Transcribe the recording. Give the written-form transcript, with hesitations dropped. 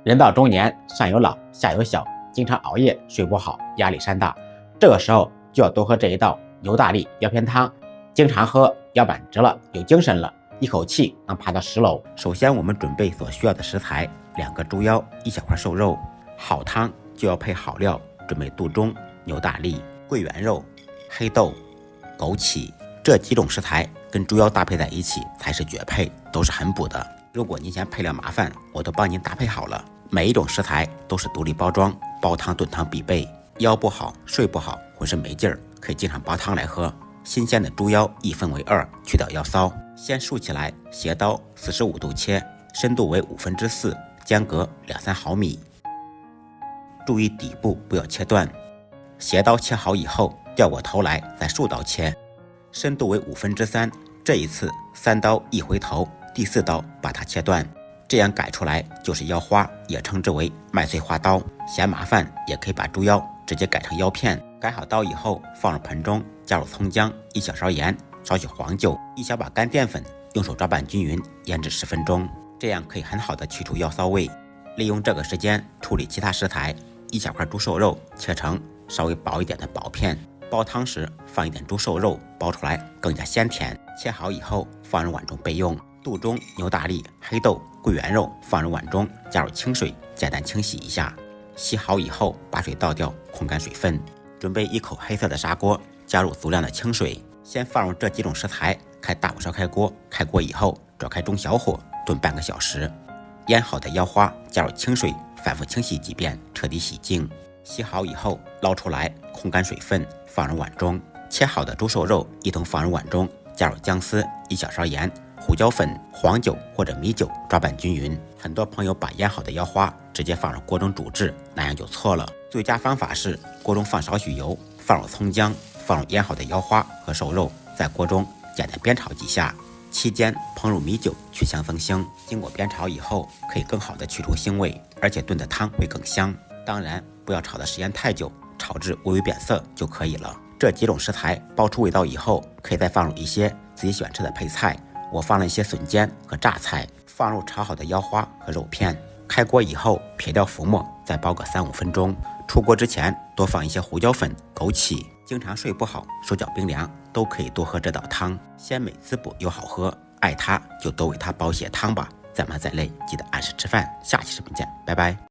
人到中年，上有老，下有小，经常熬夜，睡不好，压力山大。这个时候就要多喝这一道牛大力腰片汤。经常喝，腰板直了，有精神了，一口气能爬到10楼。首先，我们准备所需要的食材：2个猪腰，1小块瘦肉。好汤就要配好料，准备杜仲、牛大力、桂圆肉、黑豆、枸杞这几种食材跟猪腰搭配在一起才是绝配，都是很补的。如果您嫌配料麻烦，我都帮您搭配好了。每一种食材都是独立包装，煲汤炖汤必备。腰不好，睡不好，浑身没劲儿，可以经常煲汤来喝。新鲜的猪腰一分为2，去掉腰骚，先竖起来，斜刀45度切，深度为4/5，间隔2-3毫米。注意底部不要切断。斜刀切好以后，掉过头来再竖刀切，深度为3/5。这一次3刀一回头，第4刀把它切断。这样改出来就是腰花，也称之为麦穗花刀。嫌麻烦也可以把猪腰直接改成腰片。改好刀以后，放入盆中，加入葱姜1小勺盐，少许黄酒1小把干淀粉，用手抓拌均匀，腌制10分钟。这样可以很好的去除腰骚味。利用这个时间处理其他食材，1小块猪瘦肉切成稍微薄一点的薄片。煲汤时放一点猪瘦肉，煲出来更加鲜甜。切好以后放入碗中备用。杜仲、牛大力、黑豆、桂圆肉放入碗中，加入清水，简单清洗一下。洗好以后把水倒掉，控干水分。准备1口黑色的砂锅，加入足量的清水，先放入这几种食材，开大火烧开锅。开锅以后转开中小火炖半个小时。腌好的腰花加入清水，反复清洗几遍，彻底洗净。洗好以后捞出来，控干水分，放入碗中。切好的猪瘦肉一同放入碗中，加入姜丝1小勺盐、胡椒粉、黄酒或者米酒抓拌均匀。很多朋友把腌好的腰花直接放入锅中煮制，那样就错了。最佳方法是锅中放少许油，放入葱姜，放入腌好的腰花和瘦肉，在锅中简单煸炒几下，期间烹入米酒去香增腥。经过煸炒以后，可以更好的去除腥味，而且炖的汤会更香。当然不要炒的时间太久，炒至微微变色就可以了。这几种食材煲出味道以后，可以再放入一些自己喜欢吃的配菜。我放了一些笋尖和榨菜，放入炒好的腰花和肉片。开锅以后撇掉浮沫，再煲个3-5分钟。出锅之前多放一些胡椒粉、枸杞。经常睡不好，手脚冰凉，都可以多喝这道汤，鲜美滋补又好喝。爱它就多为它煲些汤吧。再忙再累，记得按时吃饭。下期视频见，拜拜。